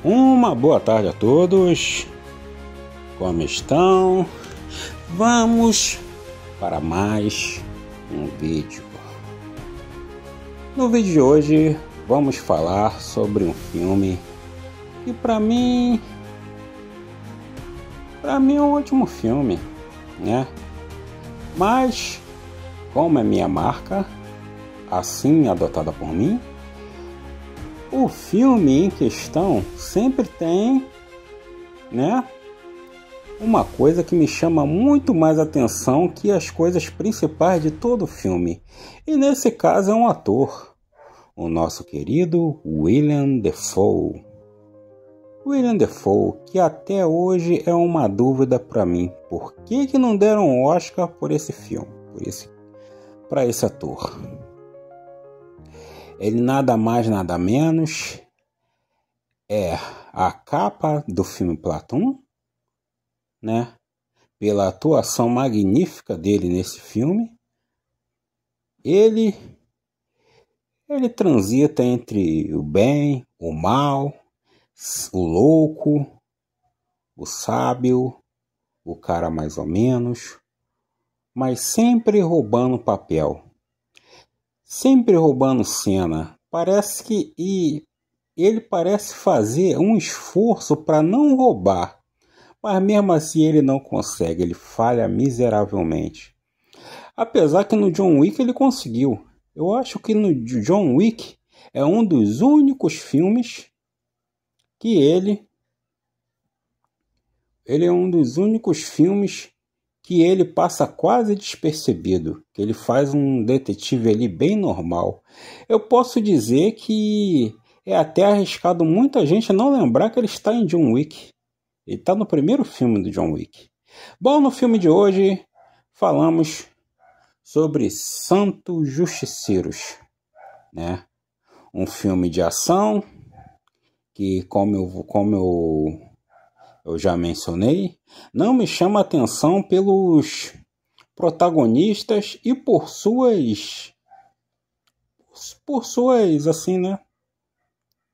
Uma boa tarde a todos, como estão? Vamos para mais um vídeo. No vídeo de hoje vamos falar sobre um filme que para mim é um ótimo filme, né? Mas como é minha marca, assim adotada por mim, o filme em questão sempre tem, né, uma coisa que me chama muito mais atenção que as coisas principais de todo o filme. E nesse caso é um ator, o nosso querido Willem Dafoe. Willem Dafoe, que até hoje é uma dúvida para mim. Por que não deram um Oscar por esse filme, para esse ator? Ele nada mais nada menos é a capa do filme Platoon, né? Pela atuação magnífica dele nesse filme. Ele transita entre o bem, o mal, o louco, o sábio, o cara mais ou menos, mas sempre roubando papel. Sempre roubando cena. Parece que ele parece fazer um esforço para não roubar, mas mesmo assim ele não consegue, ele falha miseravelmente. Apesar que no John Wick ele conseguiu. Eu acho que no John Wick é um dos únicos filmes que ele é um dos únicos filmes que ele passa quase despercebido, que ele faz um detetive ali bem normal. Eu posso dizer que é até arriscado muita gente não lembrar que ele está em John Wick. Ele está no primeiro filme do John Wick. Bom, no filme de hoje falamos sobre Santos Justiceiros, né? Um filme de ação que, como eu já mencionei, não me chama atenção pelos protagonistas e por suas assim, né?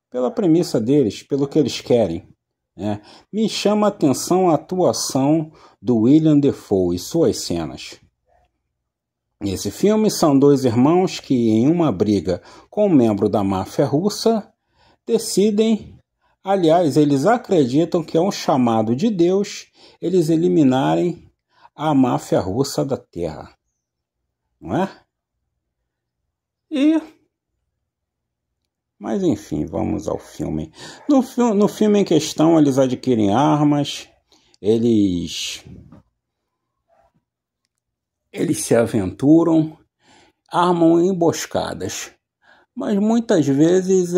Pela premissa deles, pelo que eles querem, né? Me chama atenção a atuação do Willem Dafoe e suas cenas. Nesse filme são dois irmãos que, em uma briga com um membro da máfia russa, decidem. Aliás, eles acreditam que é um chamado de Deus eles eliminarem a máfia russa da Terra. Não é? Mas enfim, vamos ao filme. No filme em questão, eles adquirem armas, eles se aventuram, armam emboscadas. Mas muitas vezes,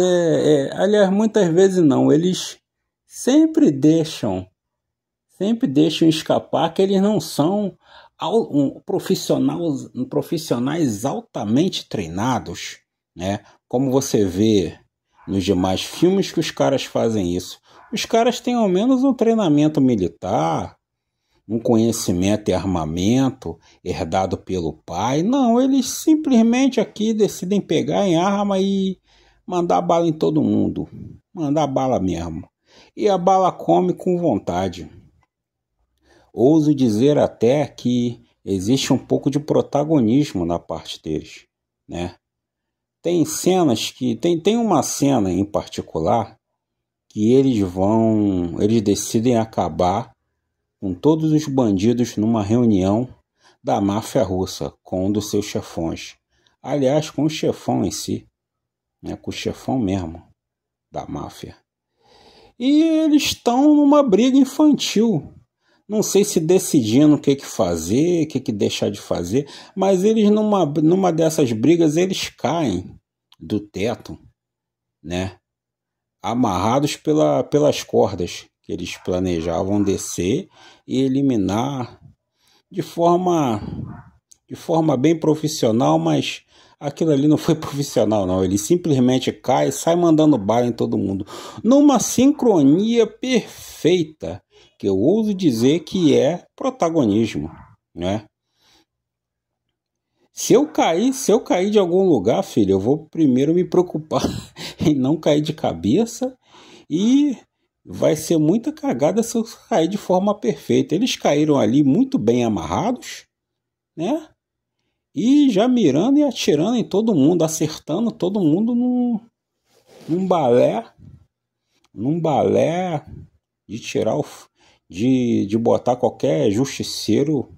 aliás, muitas vezes não, eles sempre deixam escapar que eles não são profissionais altamente treinados, né? Como você vê nos demais filmes que os caras fazem isso. Os caras têm ao menos um treinamento militar, um conhecimento e armamento herdado pelo pai. Não, eles simplesmente aqui decidem pegar em arma e mandar bala em todo mundo. Mandar bala mesmo. E a bala come com vontade. Ouso dizer até que existe um pouco de protagonismo na parte deles, né? Tem cenas que... Tem uma cena em particular que eles decidem acabar com todos os bandidos numa reunião da máfia russa, com um dos seus chefões. Aliás, com o chefão em si, né? Com o chefão mesmo da máfia. E eles estão numa briga infantil. Não sei se decidindo o que fazer, o que deixar de fazer, mas eles numa dessas brigas eles caem do teto, né? Amarrados pelas cordas que eles planejavam descer e eliminar de forma bem profissional, mas aquilo ali não foi profissional não, ele simplesmente cai e sai mandando bala em todo mundo, numa sincronia perfeita, que eu ouso dizer que é protagonismo, né? Se eu cair de algum lugar, filho, eu vou primeiro me preocupar em não cair de cabeça e vai ser muita cagada se eu cair de forma perfeita. Eles caíram ali muito bem amarrados, né? E já mirando e atirando em todo mundo, acertando todo mundo num balé, num balé de tirar de botar qualquer justiceiro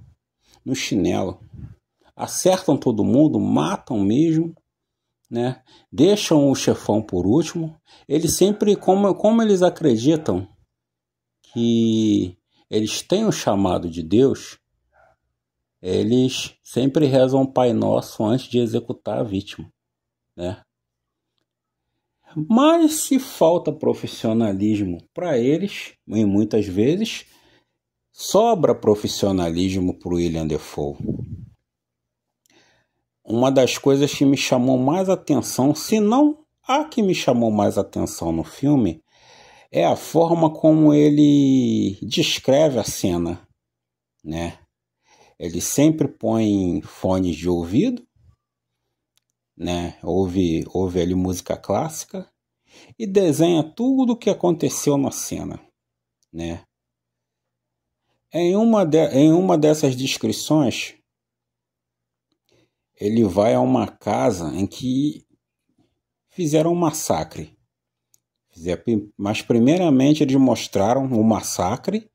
no chinelo. Acertam todo mundo, matam mesmo, né? Deixam o chefão por último. Eles sempre, como eles acreditam que eles têm o chamado de Deus, eles sempre rezam o Pai Nosso antes de executar a vítima, né? Mas se falta profissionalismo para eles, e muitas vezes sobra profissionalismo para o William Dafoe. Uma das coisas que me chamou mais atenção, se não a que me chamou mais atenção no filme, é a forma como ele descreve a cena, né? Ele sempre põe fones de ouvido, né? Ouve ali música clássica e desenha tudo o que aconteceu na cena, né? Em uma dessas descrições, ele vai a uma casa em que fizeram um massacre. Mas primeiramente eles mostraram o massacre.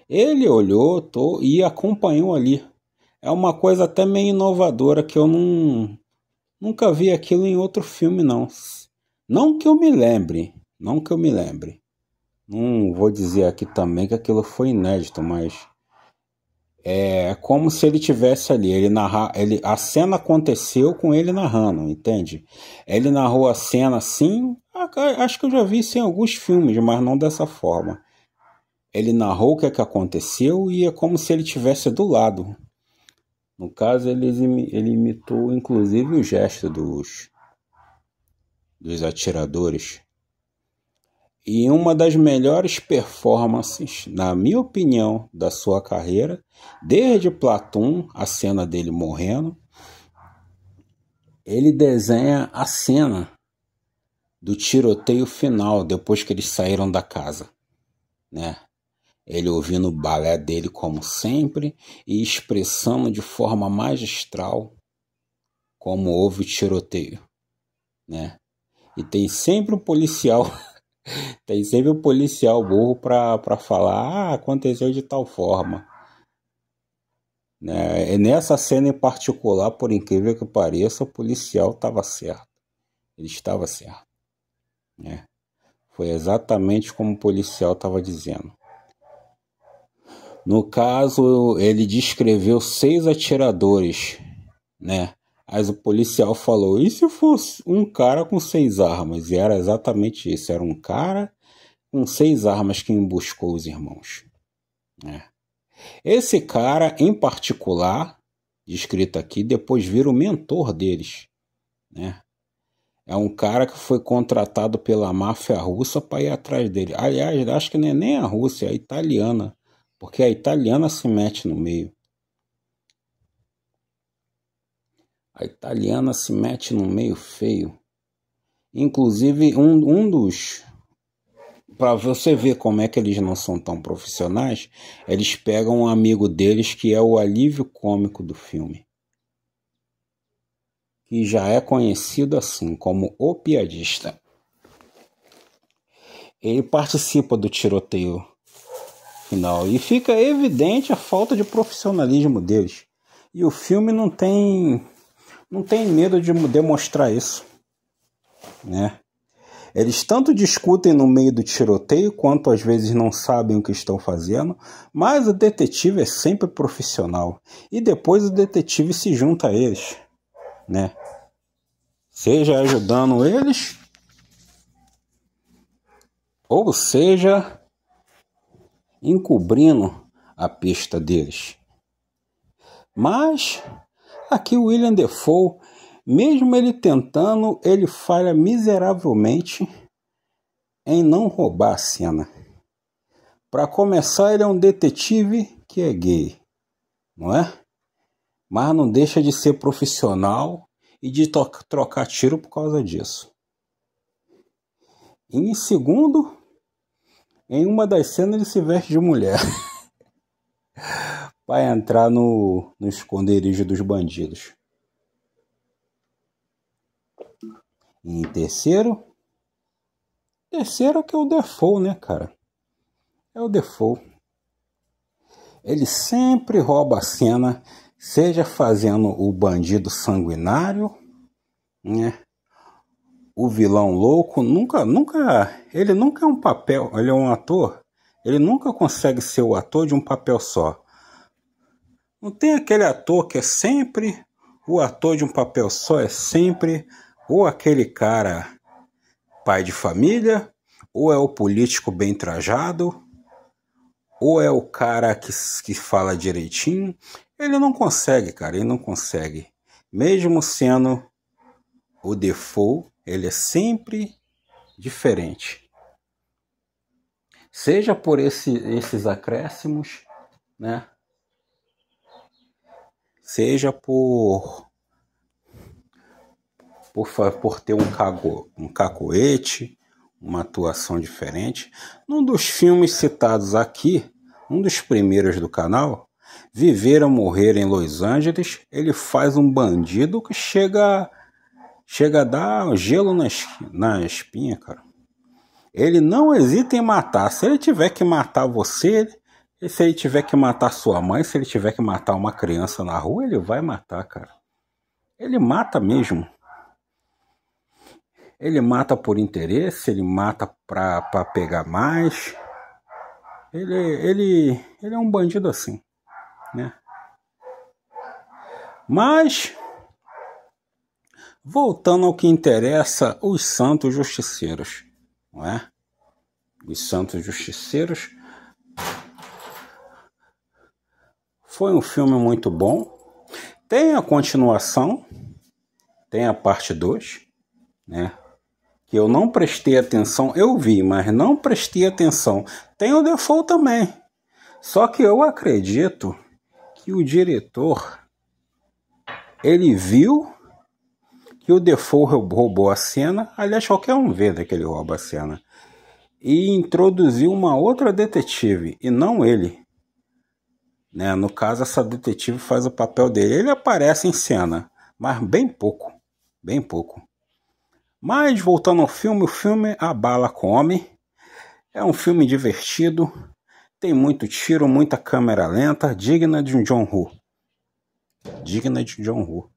Ele olhou e acompanhou ali. É uma coisa até meio inovadora que eu nunca vi aquilo em outro filme, não. Não que eu me lembre. Não vou dizer aqui também que aquilo foi inédito, mas é como se ele tivesse ali. A cena aconteceu com ele narrando, entende? Ele narrou a cena assim. Acho que eu já vi isso em alguns filmes, mas não dessa forma. Ele narrou o que aconteceu e é como se ele estivesse do lado. No caso, ele imitou inclusive o gesto dos atiradores. E uma das melhores performances, na minha opinião, da sua carreira, desde Platoon, a cena dele morrendo, ele desenha a cena do tiroteio final, depois que eles saíram da casa, né? Ele ouvindo o balé dele como sempre e expressando de forma magistral como houve o tiroteio, né? E tem sempre um policial burro para falar, aconteceu de tal forma, né? E nessa cena em particular, por incrível que pareça, o policial estava certo. Ele estava certo, né? Foi exatamente como o policial estava dizendo. No caso, ele descreveu 6 atiradores, né? Mas o policial falou, e se fosse um cara com 6 armas? E era exatamente isso, era um cara com 6 armas que emboscou os irmãos, né? Esse cara, em particular, descrito aqui, depois vira o mentor deles, né? É um cara que foi contratado pela máfia russa para ir atrás dele. Aliás, acho que não é nem a Rússia, é a italiana, porque a italiana se mete no meio. A italiana se mete no meio feio. Inclusive, um dos... Para você ver como é que eles não são tão profissionais, eles pegam um amigo deles que é o alívio cômico do filme, que já é conhecido assim como o piadista. Ele participa do tiroteio final e fica evidente a falta de profissionalismo deles. E o filme não tem medo de demonstrar isso, né? Eles tanto discutem no meio do tiroteio, quanto às vezes não sabem o que estão fazendo, mas o detetive é sempre profissional. E depois o detetive se junta a eles, né? Seja ajudando eles, ou seja, encobrindo a pista deles. Mas aqui o William Dafoe, mesmo ele tentando, ele falha miseravelmente em não roubar a cena. Para começar, ele é um detetive que é gay, não é? Mas não deixa de ser profissional e de trocar tiro por causa disso. E em segundo, Em uma das cenas ele se veste de mulher para entrar no esconderijo dos bandidos. E em terceiro que é o Dafoe, né, cara? É o Dafoe. Ele sempre rouba a cena, seja fazendo o bandido sanguinário, né? O vilão louco, ele nunca é um papel, ele é um ator, ele nunca consegue ser o ator de um papel só. Não tem aquele ator que é sempre o ator de um papel só, é sempre ou aquele cara pai de família, ou é o político bem trajado, ou é o cara que fala direitinho. Ele não consegue, cara, ele não consegue. Mesmo sendo o Dafoe, ele é sempre diferente. Seja por esses acréscimos, né? Seja por ter um cacoete, uma atuação diferente. Num dos filmes citados aqui, um dos primeiros do canal, Viver ou Morrer em Los Angeles, ele faz um bandido que chega a dar gelo na espinha, cara. Ele não hesita em matar. Se ele tiver que matar você, se ele tiver que matar sua mãe, se ele tiver que matar uma criança na rua, ele vai matar, cara. Ele mata mesmo. Ele mata por interesse, ele mata pra pegar mais. Ele é um bandido assim, né? Mas, voltando ao que interessa, os Santos Justiceiros, não é? Os Santos Justiceiros foi um filme muito bom. Tem a continuação, tem a parte 2, né? Que eu não prestei atenção, eu vi, mas não prestei atenção. Tem o Dafoe também. Só que eu acredito que o diretor, ele viu que o Dafoe roubou a cena, aliás, qualquer um vê, né, que ele rouba a cena, e introduziu uma outra detetive, e não ele. Né? No caso, essa detetive faz o papel dele. Ele aparece em cena, mas bem pouco, bem pouco. Mas, voltando ao filme, o filme A Bala Come. É um filme divertido, tem muito tiro, muita câmera lenta, digna de um John Woo. Digna de John Woo.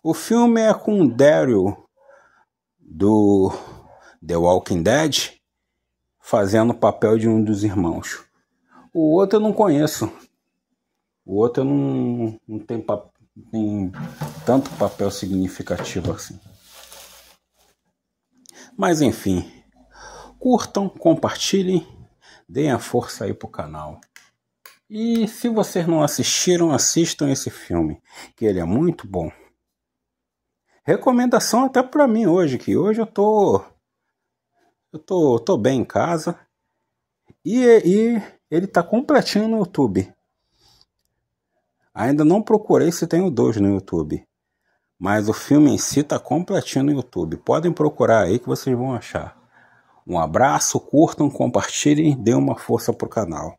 O filme é com o Daryl do The Walking Dead fazendo o papel de um dos irmãos. O outro eu não conheço. O outro não tem tanto papel significativo assim. Mas enfim, curtam, compartilhem, deem a força aí pro canal. E se vocês não assistiram, assistam esse filme, que ele é muito bom. Recomendação até pra mim hoje, que hoje eu tô bem em casa. E ele tá completinho no YouTube. Ainda não procurei se tem o 2 no YouTube. Mas o filme em si tá completinho no YouTube. Podem procurar aí que vocês vão achar. Um abraço, curtam, compartilhem, dêem uma força pro canal.